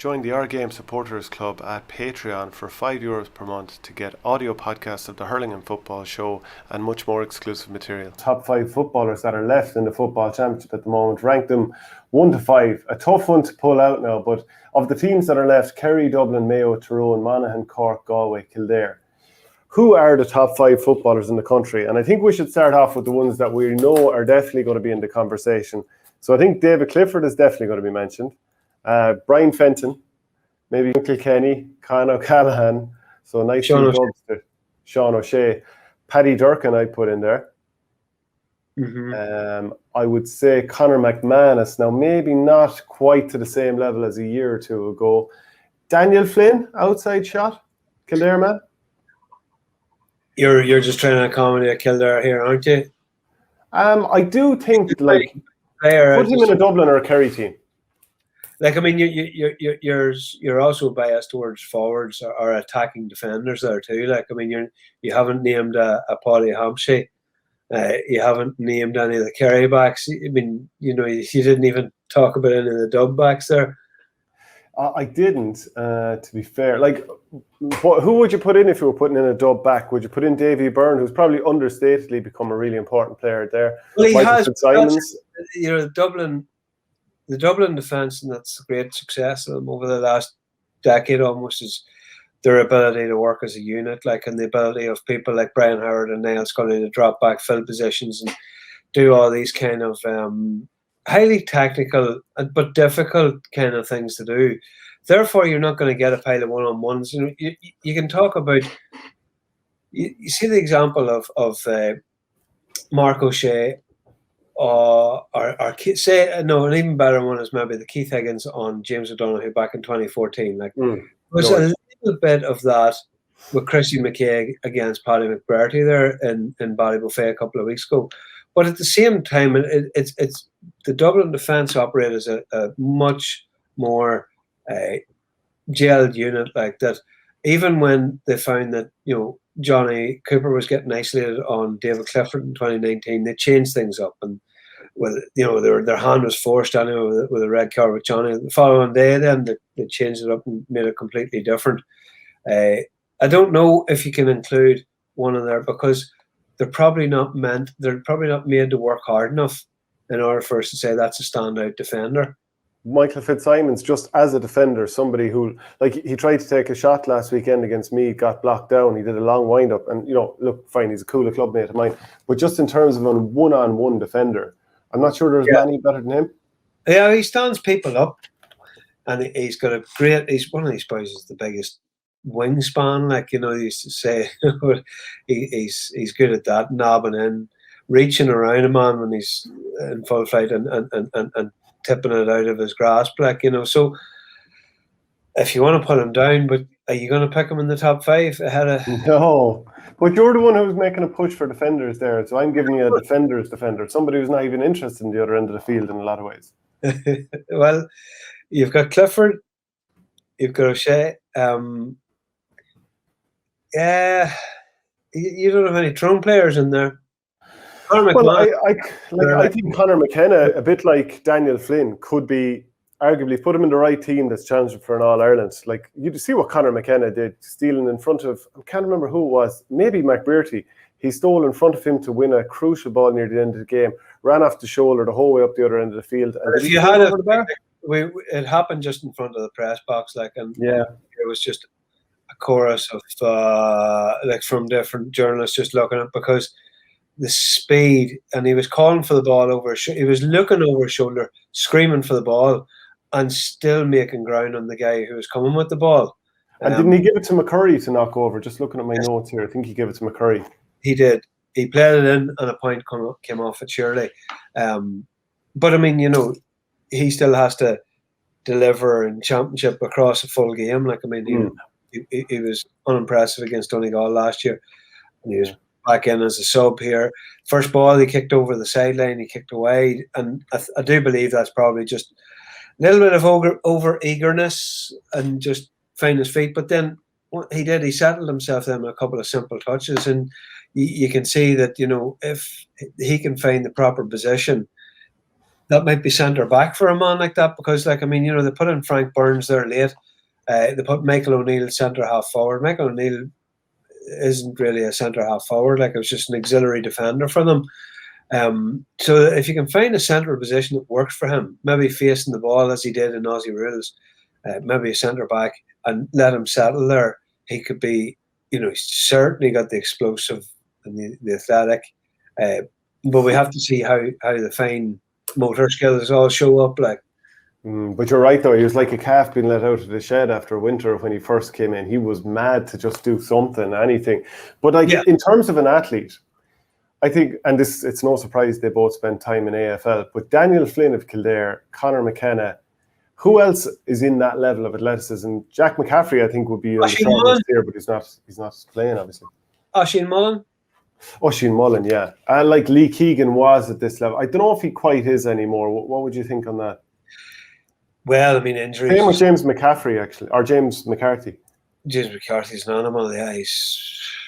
Join the Our Game Supporters Club at Patreon for €5 per month to get audio podcasts of the Hurling and Football Show and much more exclusive material. Top 5 footballers that are left in the Football Championship at the moment, rank them 1 to 5. A tough one to pull out now, but of the teams that are left, Kerry, Dublin, Mayo, Tyrone, Monaghan, Cork, Galway, Kildare. Who are the top 5 footballers in the country? And I think we should start off with the ones that we know are definitely going to be in the conversation. So I think David Clifford is definitely going to be mentioned. Brian Fenton, maybe Kilkenny, Conor McKenna, so nice dubs to Sean O'Shea. Paddy Durcan I'd put in there. I would say Conor McManus, now maybe not quite to the same level as a year or two ago. Daniel Flynn, outside shot, Kildare man. You're just trying to accommodate Kildare here, aren't you? I do think put him in a Dublin or a Kerry team. Like, I mean, you're also biased towards forwards or attacking defenders there too. Like, I mean, you haven't named a Paddy Hampshire. You haven't named any of the Kerry backs. I mean, you didn't even talk about any of the dub backs there. I didn't, to be fair. Like, who would you put in if you were putting in a dub back? Would you put in Davy Byrne, who's probably understatedly become a really important player there? Well, he has. The Dublin defence, and that's a great success of them over the last decade almost, is their ability to work as a unit, like, and the ability of people like Brian Howard and Niall Scully to drop back, fill positions, and do all these kind of highly technical but difficult kind of things to do. Therefore, you're not going to get a pile of one-on-ones. You can talk about. You see the example of Mark O'Shea. An even better one is maybe the Keith Higgins on James O'Donoghue back in 2014. Like, there's a little bit of that with Chrissy McKay against Paddy McBurty there in Ballybuffet a couple of weeks ago. But at the same time, it's the Dublin defence operate as a much more gelled unit like that. Even when they found that Johnny Cooper was getting isolated on David Clifford in 2019, they changed things up, and their hand was forced anyway with a red card with Johnny. The following day, then they changed it up and made it completely different. I don't know if you can include one in there because they're probably not made to work hard enough in order for us to say that's a standout defender. Michael Fitzsimons, just as a defender, somebody who, like, he tried to take a shot last weekend against me, got blocked down. He did a long wind-up, and, look, fine, he's a cooler clubmate of mine. But just in terms of a one-on-one defender, I'm not sure there's many better than him. Yeah, he stands people up, and he's got a great. He's one of these boys is the biggest wingspan. Like, he used to say, he's good at that, knobbing in, reaching around a man when he's in full flight, and tipping it out of his grasp, like, so if you want to put him down, but are you going to pick him in the top 5 ahead of... No, but you're the one who's making a push for defenders there, so I'm giving you a defender, somebody who's not even interested in the other end of the field in a lot of ways. Well, you've got Clifford, you've got O'Shea, you don't have any Tyrone players in there. Well, I think Conor McKenna, a bit like Daniel Flynn, could be arguably put him in the right team that's challenging for an All-Ireland. Like, you see what Conor McKenna did, stealing in front of, I can't remember who it was, maybe McBurty. He stole in front of him to win a crucial ball near the end of the game, ran off the shoulder the whole way up the other end of the field. And it happened just in front of the press box, like, and yeah, it was just a chorus of from different journalists just looking at, because the speed, and he was calling for the ball over his shoulder. He was looking over his shoulder, screaming for the ball, and still making ground on the guy who was coming with the ball. And didn't he give it to McCurry to knock over? Just looking at my notes here, I think he gave it to McCurry. He did. He played it in, and a point came off it, surely. But I mean, he still has to deliver in championship across a full game. Like, I mean, he was unimpressive against Donegal last year, and he was back in as a sub here. First ball, he kicked over the sideline, he kicked away, and I do believe that's probably just a little bit of over eagerness and just find his feet. But then what he did, he settled himself in a couple of simple touches, and you can see that if he can find the proper position, that might be centre back for a man like that, because like, I mean, they put in Frank Burns there late. They put Michael O'Neill centre half forward. Michael O'Neill isn't really a centre half forward. Like, it was just an auxiliary defender for them. So if you can find a central position that works for him, maybe facing the ball as he did in Aussie rules, maybe a centre back, and let him settle there, he could be, he's certainly got the explosive and the athletic. But we have to see how the fine motor skills all show up. Like, but you're right though. He was like a calf being let out of the shed after winter when he first came in. He was mad to just do something, anything. But like in terms of an athlete, I think, and it's no surprise they both spent time in AFL. But Daniel Flynn of Kildare, Conor McKenna, who else is in that level of athleticism? Jack McCaffrey, I think, would be on the short list here, but he's not playing, obviously. Oisin Mullen. Oisin Mullen, yeah. And like Lee Keegan was at this level. I don't know if he quite is anymore. What would you think on that? Well, I mean, injuries. Same with James McCaffrey, actually, or James McCarthy. James McCarthy's an animal. Yeah, he's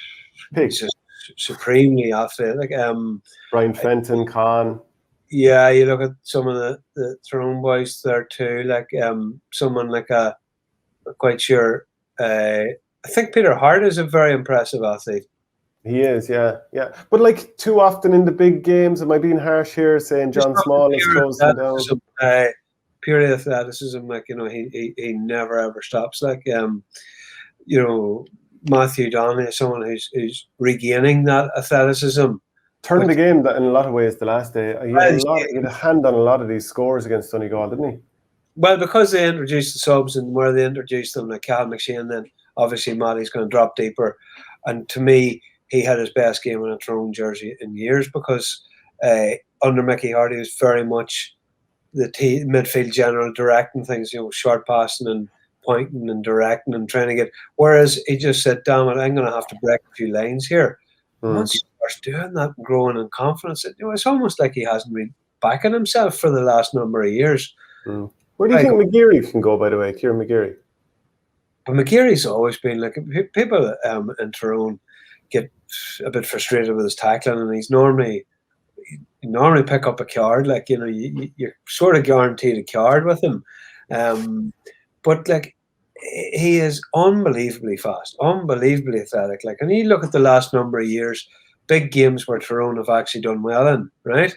just supremely athletic. Brian Fenton, Con. Yeah, you look at some of the Tyrone boys there too. Like someone like I'm quite sure. I think Peter Hart is a very impressive athlete. He is, yeah. But like too often in the big games, am I being harsh here saying John Small is closing down? Pure athleticism, like he never ever stops. Like Matthew Donnelly is someone who's regaining that athleticism. Turned the game that in a lot of ways the last day. He had a hand on a lot of these scores against Donegal, didn't he? Well, because they introduced the subs and where they introduced them, like Cal McShane, then obviously Matty's going to drop deeper. And to me, he had his best game in a Tyrone jersey in years, because under Mickey Hardy was very much the midfield general, directing things, short passing and pointing and directing and trying to get. Whereas he just said, "Damn it, I'm going to have to break a few lines here." Once he starts doing that and growing in confidence, it's almost like he hasn't been backing himself for the last number of years. Where do you think McGeary can go, by the way, Ciaran McGeary? But McGeary's always been like, people in Tyrone get a bit frustrated with his tackling, and he's normally pick up a card. Like, you're sort of guaranteed a card with him. But like, he is unbelievably fast, unbelievably athletic. Like, and you look at the last number of years, big games where Tyrone have actually done well in, right?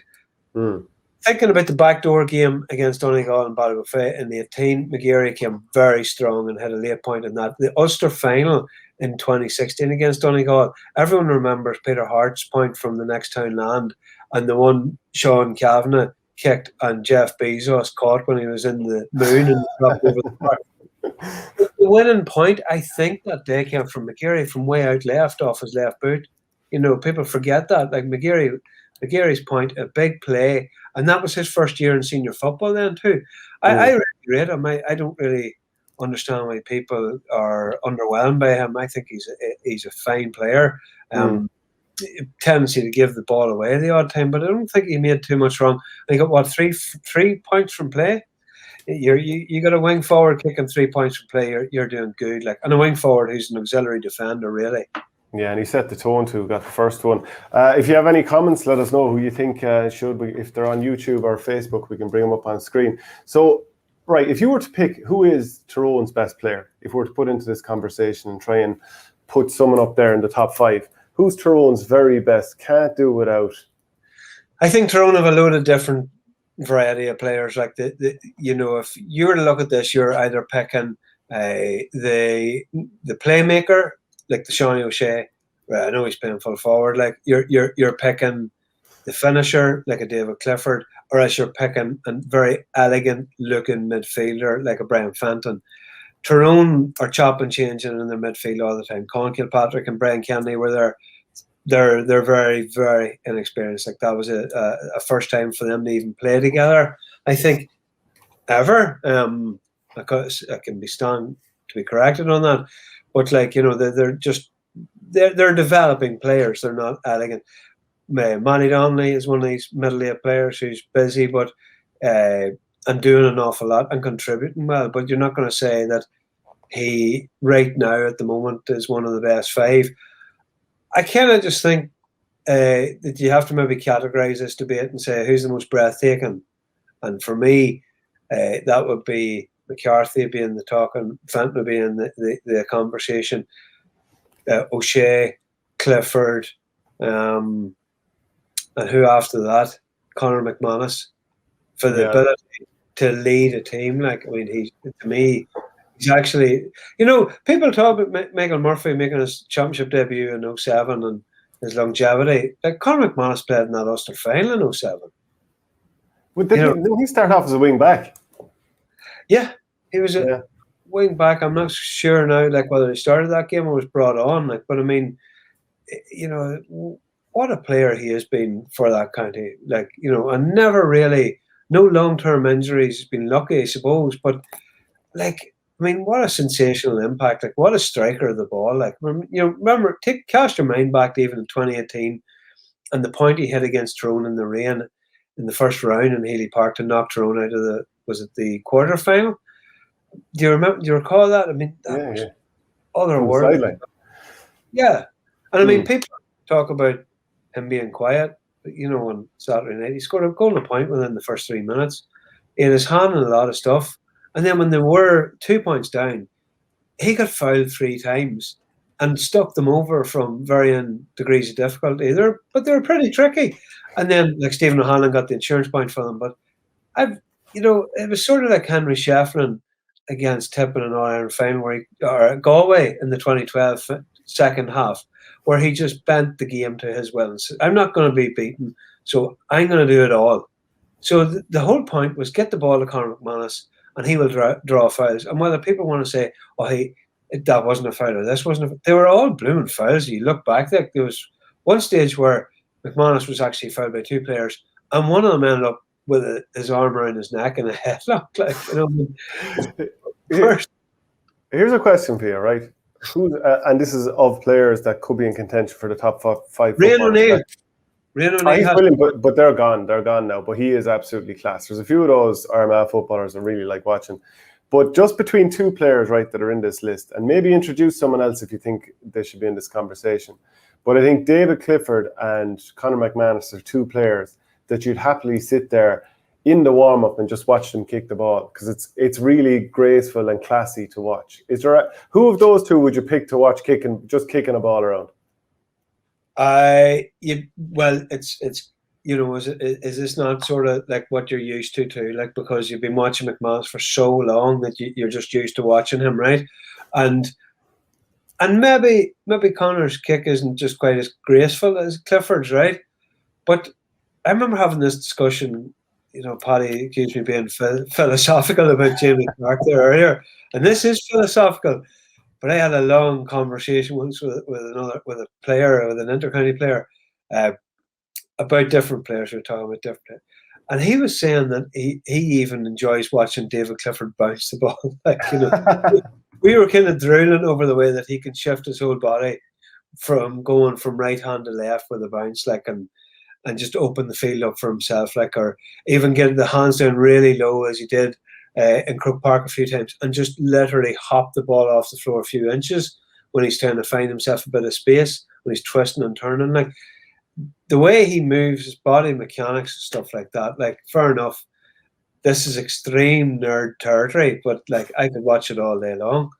Thinking about the backdoor game against Donegal and Ballybofey in the 18, McGeary came very strong and had a late point in that. The Ulster final in 2016 against Donegal, everyone remembers Peter Hart's point from the next town land, and the one Sean Kavanagh kicked and Jeff Bezos caught when he was in the moon and dropped over the park. The winning point, I think, that day came from McGeary from way out left off his left boot. People forget that. Like, McGeary's point, a big play, and that was his first year in senior football then too. I really rate him. I don't really understand why people are underwhelmed by him. I think he's a fine player. Tendency to give the ball away the odd time, but I don't think he made too much wrong. He got three points from play. You got a wing forward kicking 3 points from play. You're doing good. Like, and a wing forward who's an auxiliary defender, really. Yeah, and he set the tone too. Got the first one. If you have any comments, let us know who you think should be. If they're on YouTube or Facebook, we can bring them up on screen. So, right, if you were to pick who is Tyrone's best player, if we were to put into this conversation and try and put someone up there in the top 5, who's Tyrone's very best? Can't do without. I think Tyrone have a load of different variety of players. Like if you were to look at this, you're either picking the playmaker, like the Shawnee O'Shea. I know he's playing full forward. Like you're picking the finisher, like a David Clifford, or else you're picking a very elegant looking midfielder like a Brian Fenton. Tyrone are chopping and changing in their midfield all the time. Conor Kilpatrick and Brian Kennedy were there. They're very, very inexperienced. Like, that was a first time for them to even play together, I think, ever. Because I can be stand to be corrected on that, but like, they're developing players. They're not elegant. Manny Donnelly is one of these middle-aged players who's busy, but and doing an awful lot and contributing well. But you're not going to say that he right now at the moment is one of the best 5. I kind of just think that you have to maybe categorize this debate and say who's the most breathtaking. And for me, that would be McCarthy being the talk and Fenton would be in the conversation. O'Shea, Clifford, and who after that? Conor McManus, for the ability to lead a team. Like, I mean, to me, he's actually, people talk about Michael Murphy making his championship debut in 07 and his longevity. Like, Conor McManus played in that Ulster final in 07. Didn't he start off as a wing back? Yeah, he was a wing back. I'm not sure now, like, whether he started that game or was brought on. Like, but I mean, what a player he has been for that county. Like, and never really, no long-term injuries. He's been lucky, I suppose. But, like, I mean, what a sensational impact. Like, what a striker of the ball. Like, remember, cast your mind back to even 2018 and the point he hit against Tyrone in the rain in the first round in Healy Park to knock Tyrone out of the quarter-final? Do you recall that? I mean, that was otherworldly. Yeah. And I mean, people talk about him being quiet, but on Saturday night, he scored a goal and a point within the first 3 minutes. He had his hand in a lot of stuff. And then when they were 2 points down, he got fouled 3 times and stuck them over from varying degrees of difficulty. But they were pretty tricky. And then, like, Stephen O'Hanlon got the insurance point for them. But it was sort of like Henry Shefflin against Tippin in All-Ireland final, or Galway in the 2012 second half, where he just bent the game to his will and said, I'm not going to be beaten, so I'm going to do it all. So the whole point was get the ball to Conor McManus, and he will draw fouls. And whether people want to say, that wasn't a foul or this wasn't a foul, they were all blooming fouls. You look back, there was one stage where McManus was actually fouled by 2 players, and one of them ended up with his arm around his neck and a headlock. Here's a question for you, right? And this is of players that could be in contention for the top 5. Rian O'Neill. He's brilliant, but they're gone. They're gone now. But he is absolutely class. There's a few of those Armagh footballers I really like watching. But just between 2 players, right, that are in this list, and maybe introduce someone else if you think they should be in this conversation. But I think David Clifford and Conor McManus are 2 players that you'd happily sit there in the warm-up and just watch them kick the ball, because it's really graceful and classy to watch. Who of those 2 would you pick to watch kicking a ball around? Is this not sort of like what you're used to too? Like, because you've been watching McManus for so long that you're just used to watching him, right? And maybe Conor's kick isn't just quite as graceful as Clifford's, right? But I remember having this discussion. Paddy accused me of being philosophical about Jamie Clark there earlier, and this is philosophical. But I had a long conversation once with an intercounty player, about different players. We were talking about different players, and he was saying that he even enjoys watching David Clifford bounce the ball. Like, we were kind of drooling over the way that he can shift his whole body from going from right hand to left with a bounce, like, and just open the field up for himself, like, or even get the hands down really low as he did in Croke Park a few times, and just literally hop the ball off the floor a few inches when he's trying to find himself a bit of space, when he's twisting and turning. Like, the way he moves, his body mechanics and stuff like that, like, fair enough, this is extreme nerd territory, but like, I could watch it all day long.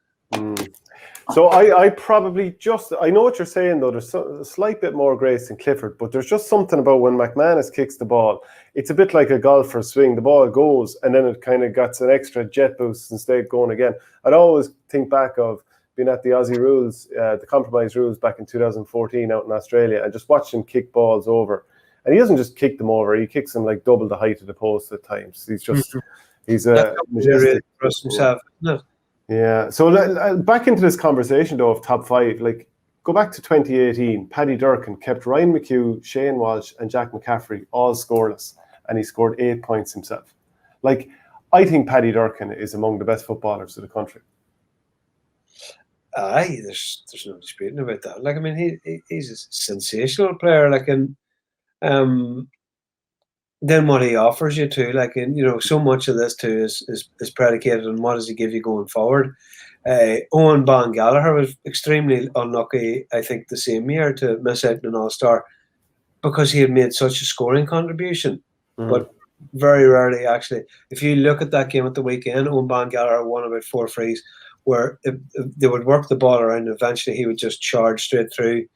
So I probably I know what you're saying, though. There's a slight bit more grace than Clifford, but there's just something about when McManus kicks the ball. It's a bit like a golfer swing. The ball goes, and then it kind of gets an extra jet boost instead of going again. I'd always think back of being at the Aussie rules, the compromise rules back in 2014 out in Australia, and just watch him kick balls over. And he doesn't just kick them over; he kicks them like double the height of the post at times. He's a majestic trust himself, isn't it? Yeah. So back into this conversation, though, of top 5, like, go back to 2018. Paddy Durcan kept Ryan McHugh, Shane Walsh and Jack McCaffrey all scoreless, and he scored 8 points himself. Like, I think Paddy Durcan is among the best footballers of the country. There's no disputing about that. Like, I mean, he's a sensational player. Like, and then what he offers you too, like, and so much of this too is predicated on what does he give you going forward. Owen Ban Gallagher was extremely unlucky, I think, the same year to miss out on an All-Star because he had made such a scoring contribution. But Very rarely, actually. If you look at that game at the weekend, Owen Gallagher won about 4 frees, where if they would work the ball around, and eventually he would just charge straight through,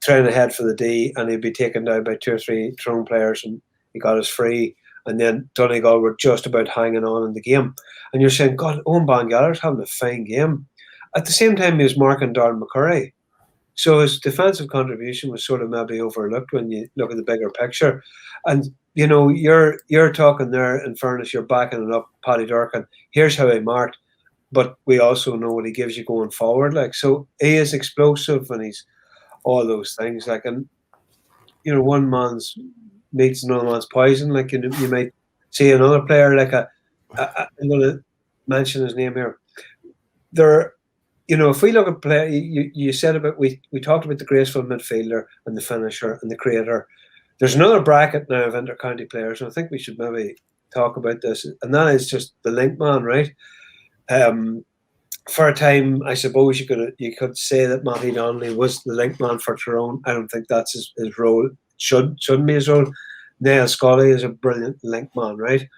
trying ahead for the D, and he'd be taken down by 2 or 3 Tyrone players, and he got his free. And then Donegal were just about hanging on in the game. And you're saying, God, Owen Gallagher's having a fine game. At the same time, he was marking Darren McCurry. So his defensive contribution was sort of maybe overlooked when you look at the bigger picture. And you know, you're talking there, in fairness, you're backing it up, Paddy Durcan. Here's how he marked, but we also know what he gives you going forward. Like, so he is explosive, and he's all those things. Like, and you know, one man's meat's another man's poison. Like, you might see another player like I'm going to mention his name here. There, you know, if we look at play, you said about we talked about the graceful midfielder and the finisher and the creator. There's another bracket now of inter-county players, and I think we should maybe talk about this, and that is just the link man, right? For a time, I suppose you could say that Matty Donnelly was the link man for Tyrone. I don't think that's his role. Shouldn't be his role. Niall Scully is a brilliant link man, right?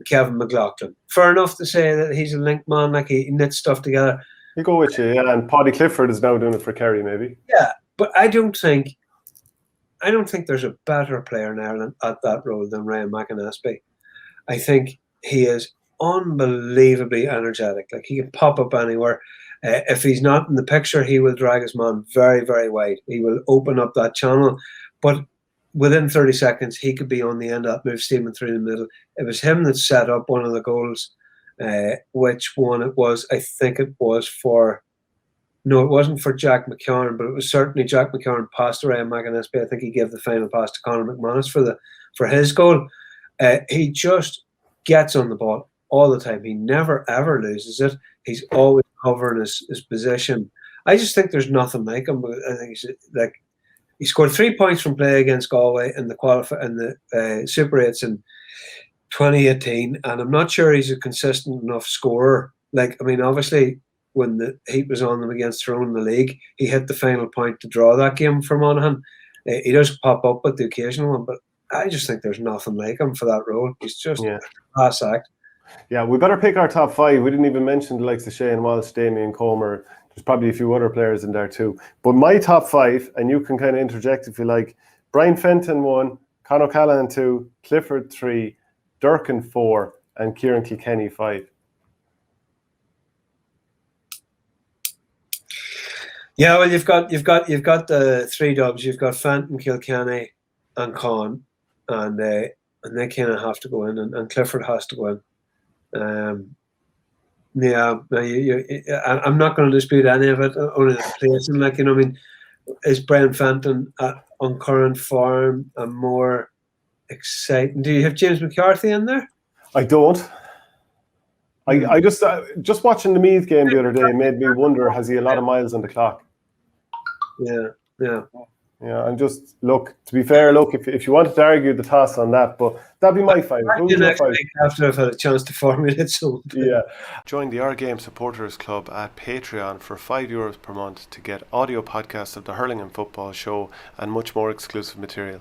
Kevin McLaughlin. Fair enough to say that he's a link man, like he knits stuff together. You go with you, yeah. And Paddy Clifford is now doing it for Kerry, maybe. Yeah, but I don't think there's a better player in Ireland at that role than Ryan McInnes. I think he is unbelievably energetic. Like, he can pop up anywhere. If he's not in the picture, he will drag his man very, very wide. He will open up that channel. But within 30 seconds, he could be on the end of that move, steaming through the middle. It was him that set up one of the goals. Which one it was? I think it was for... No, it wasn't for Jack McCarron, but it was certainly Jack McCarron passed to Ryan McInnes. I think he gave the final pass to Conor McManus for his goal. He just gets on the ball all the time. He never, ever loses it. He's always covering his position. I just think there's nothing like him. I think he scored 3 points from play against Galway in the Super 8s in 2018, and I'm not sure he's a consistent enough scorer. Like, I mean, obviously, when the heat was on them against Tyrone in the league, he hit the final point to draw that game for Monaghan. He does pop up with the occasional one, but I just think there's nothing like him for that role. He's just a class act. Yeah, we better pick our top 5. We didn't even mention the likes of Shane Walsh, Damien Comer. There's probably a few other players in there too. But my top 5, and you can kind of interject if you like: Brian Fenton 1, Conor Callahan 2, Clifford 3, Durcan 4, and Ciaran Kilkenny 5. Yeah, well, you've got the 3 dubs. You've got Fenton, Kilkenny, and Con, and they kind of have to go in, and Clifford has to go in. I'm not going to dispute any of it. Only the placing, like, you know, I mean, is Brian Fenton on current form and more exciting? Do you have James McCarthy in there? I don't. I just watching the Meath game the other day made me wonder, has he a lot of miles on the clock? Yeah. And just look, to be fair, if you wanted to argue the toss on that, but that'd be my 5. Next week after I've had a chance to formulate something. Yeah. Join the Our Game Supporters Club at Patreon for €5 per month to get audio podcasts of the Hurling and Football Show and much more exclusive material.